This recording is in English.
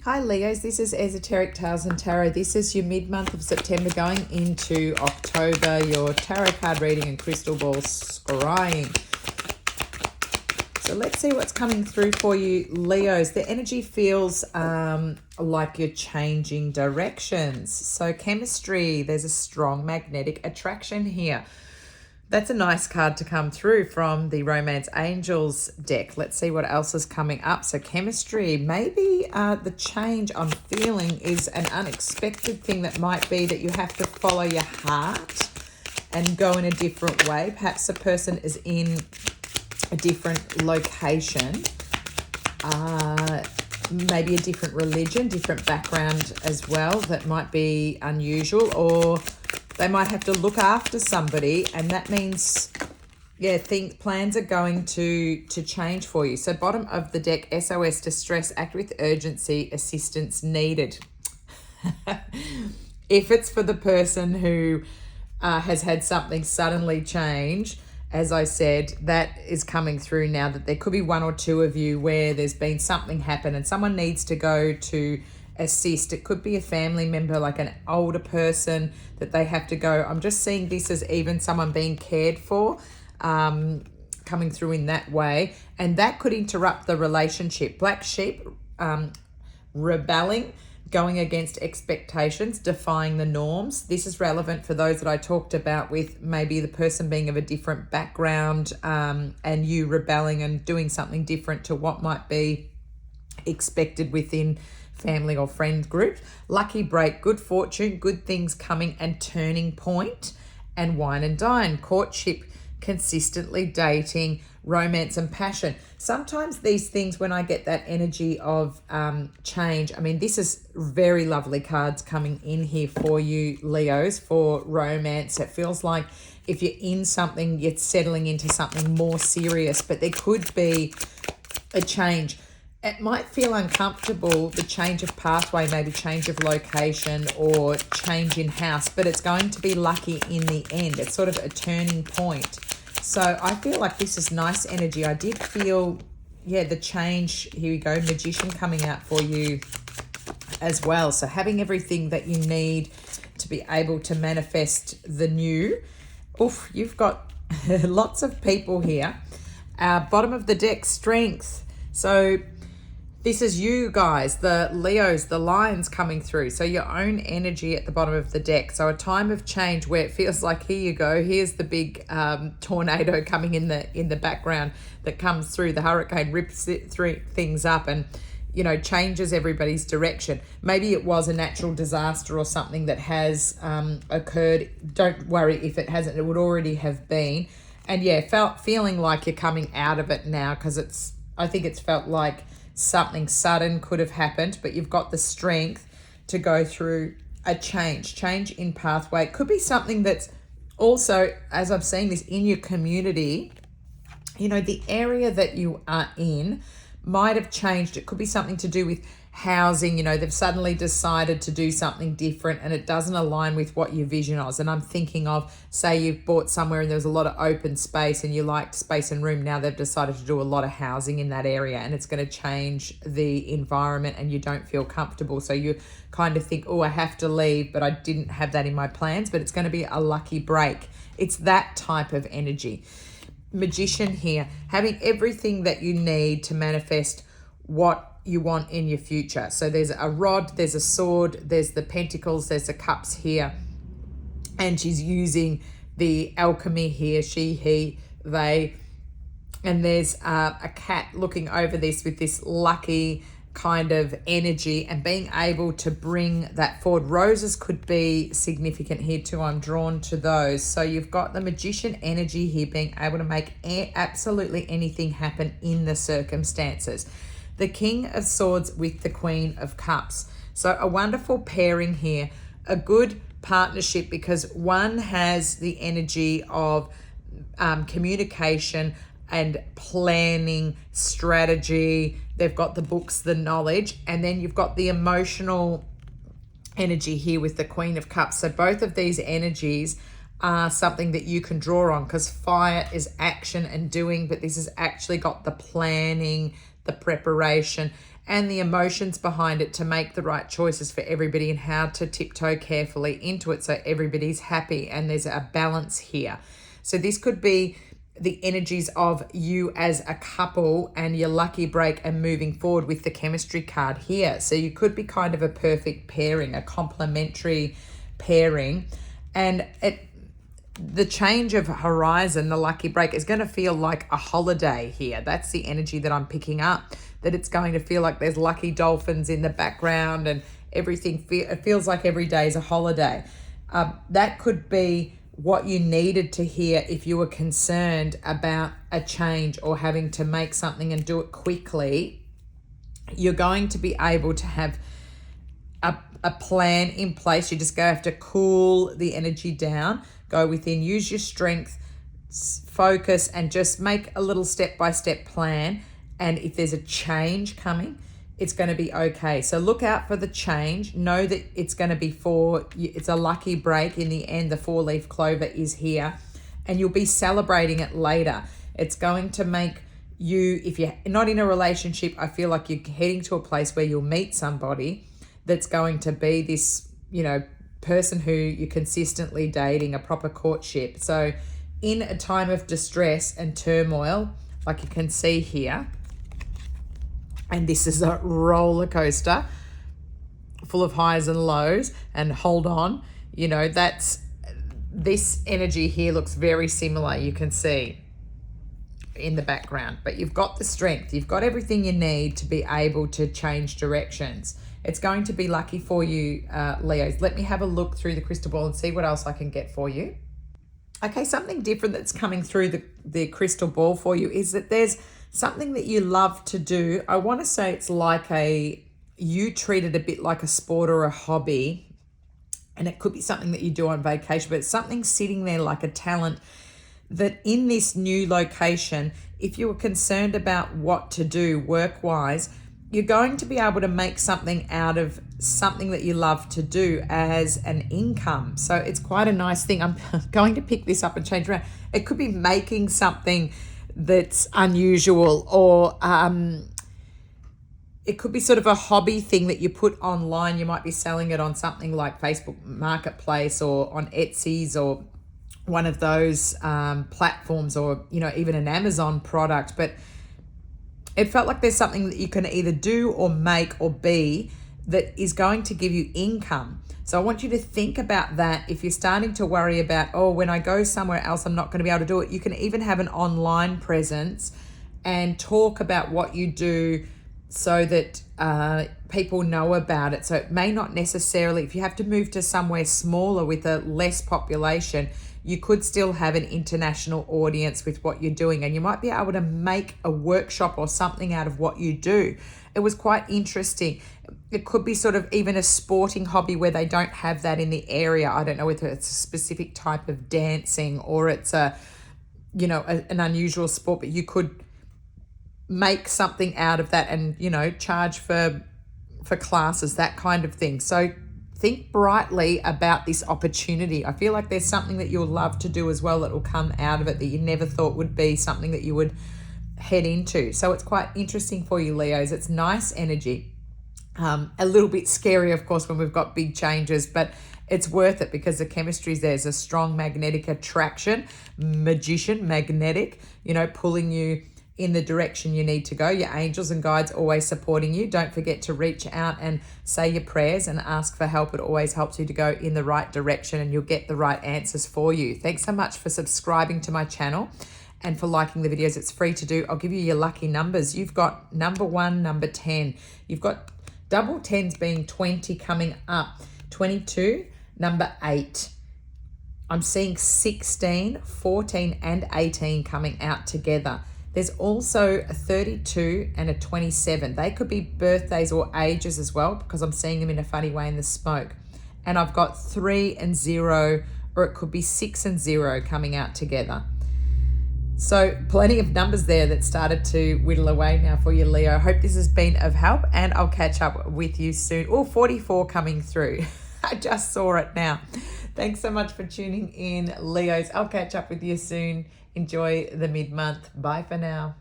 Hi Leos, this is Esoteric Tales and Tarot. This is your mid-month of September going into October, your tarot card reading and crystal ball scrying. So let's see what's coming through for you, Leos. The energy feels like you're changing directions. So chemistry, there's a strong magnetic attraction here. That's a nice card to come through from the Romance Angels deck. Let's see what else is coming up. So chemistry, maybe the change I'm feeling is an unexpected thing that might be that you have to follow your heart and go in a different way. Perhaps the person is in a different location, maybe a different religion, different background as well. That might be unusual, or they might have to look after somebody, and that means, yeah, plans are going to change for you. So bottom of the deck, SOS, distress, act with urgency, assistance needed. If it's for the person who has had something suddenly change, as I said, that is coming through now, that there could be one or two of you where there's been something happen and someone needs to go to assist. It could be a family member, like an older person, that they have to go. I'm just seeing this as even someone being cared for, coming through in that way, and that could interrupt the relationship. Black sheep, rebelling, going against expectations, defying the norms. This is relevant for those that I talked about with maybe the person being of a different background, and you rebelling and doing something different to what might be expected within family or friend group. Lucky break, good fortune, good things coming, and turning point, and wine and dine. Courtship, consistently dating, romance and passion. Sometimes these things, when I get that energy of change, I mean, this is very lovely cards coming in here for you, Leos, for romance. It feels like if you're in something, you're settling into something more serious, but there could be a change. It might feel uncomfortable, the change of pathway, maybe change of location or change in house, but it's going to be lucky in the end. It's sort of a turning point. So I feel like this is nice energy. I did feel, yeah, the change. Here we go, Magician coming out for you as well. So having everything that you need to be able to manifest the new. Oof, you've got lots of people here. Bottom of the deck, strength. So this is you guys, the Leos, the lions coming through. So your own energy at the bottom of the deck. So a time of change where it feels like, here you go, here's the big tornado coming in the background that comes through. The hurricane rips things up and, you know, changes everybody's direction. Maybe it was a natural disaster or something that has occurred. Don't worry if it hasn't. It would already have been. And yeah, feeling like you're coming out of it now, because I think it's felt like something sudden could have happened, but you've got the strength to go through a change in pathway. It could be something that's also, as I'm seeing this, in your community, you know, the area that you are in might have changed. It could be something to do with housing. You know, they've suddenly decided to do something different and it doesn't align with what your vision was. And I'm thinking of, say you've bought somewhere and there was a lot of open space and you liked space and room. Now they've decided to do a lot of housing in that area and it's going to change the environment and you don't feel comfortable. So you kind of think, oh, I have to leave, but I didn't have that in my plans, but it's going to be a lucky break. It's that type of energy. Magician here, having everything that you need to manifest what you want in your future. So there's a rod, there's a sword, there's the pentacles, there's the cups here, and she's using the alchemy here, she, he, they, and there's a cat looking over this with this lucky kind of energy and being able to bring that forward. Roses could be significant here too. I'm drawn to those. So you've got the Magician energy here, being able to make absolutely anything happen in the circumstances. The King of Swords with the Queen of Cups. So a wonderful pairing here, a good partnership, because one has the energy of communication and planning, strategy. They've got the books, the knowledge, and then you've got the emotional energy here with the Queen of Cups. So both of these energies are something that you can draw on, because fire is action and doing, but this has actually got the planning, the preparation, and the emotions behind it to make the right choices for everybody and how to tiptoe carefully into it so everybody's happy and there's a balance here. So this could be the energies of you as a couple and your lucky break and moving forward with the chemistry card here. So you could be kind of a perfect pairing, a complementary pairing, and the change of horizon, the lucky break, is going to feel like a holiday here. That's the energy that I'm picking up, that it's going to feel like there's lucky dolphins in the background and everything. It feels like every day is a holiday. That could be what you needed to hear if you were concerned about a change or having to make something and do it quickly. You're going to be able to have a plan in place. You just have to cool the energy down, go within, use your strength, focus, and just make a little step-by-step plan. And if there's a change coming, it's going to be okay. So look out for the change. Know that it's going to be it's a lucky break. In the end, the 4-leaf clover is here and you'll be celebrating it later. It's going to make you, if you're not in a relationship, I feel like you're heading to a place where you'll meet somebody that's going to be this, person who you're consistently dating, a proper courtship. So in a time of distress and turmoil, like you can see here, and this is a roller coaster full of highs and lows, and hold on, this energy here looks very similar, you can see in the background, but you've got the strength, you've got everything you need to be able to change directions. It's going to be lucky for you, Leos. Let me have a look through the crystal ball and see what else I can get for you. Okay, something different that's coming through the crystal ball for you is that there's something that you love to do. I want to say it's like you treat it a bit like a sport or a hobby, and it could be something that you do on vacation, but it's something sitting there like a talent that in this new location, if you were concerned about what to do work-wise, you're going to be able to make something out of something that you love to do as an income. So it's quite a nice thing. I'm going to pick this up and change around. It could be making something that's unusual, or it could be sort of a hobby thing that you put online. You might be selling it on something like Facebook Marketplace or on Etsy's or one of those platforms, or even an Amazon product. But it felt like there's something that you can either do or make or be that is going to give you income. So I want you to think about that. If you're starting to worry about, when I go somewhere else, I'm not going to be able to do it. You can even have an online presence and talk about what you do so that people know about it. So it may not necessarily, if you have to move to somewhere smaller with a less population, you could still have an international audience with what you're doing, and you might be able to make a workshop or something out of what you do. It was quite interesting. It could be sort of even a sporting hobby where they don't have that in the area. I don't know whether it's a specific type of dancing or it's an unusual sport, but you could make something out of that and, charge for classes, that kind of thing. So think brightly about this opportunity. I feel like there's something that you'll love to do as well that will come out of it that you never thought would be something that you would head into. So it's quite interesting for you, Leos. It's nice energy. A little bit scary, of course, when we've got big changes, but it's worth it because the chemistry's there's a strong magnetic attraction, magnetic, pulling you in the direction you need to go. Your angels and guides always supporting you. Don't forget to reach out and say your prayers and ask for help. It always helps you to go in the right direction and you'll get the right answers for you. Thanks so much for subscribing to my channel and for liking the videos. It's free to do. I'll give you your lucky numbers. You've got number 1, number 10. You've got double 10s being 20 coming up. 22, number 8. I'm seeing 16, 14 and 18 coming out together. There's also a 32 and a 27. They could be birthdays or ages as well because I'm seeing them in a funny way in the smoke. And I've got 3 and 0, or it could be 6 and 0 coming out together. So plenty of numbers there that started to whittle away now for you, Leo. I hope this has been of help and I'll catch up with you soon. 44 coming through. I just saw it now. Thanks so much for tuning in, Leos. I'll catch up with you soon. Enjoy the mid-month. Bye for now.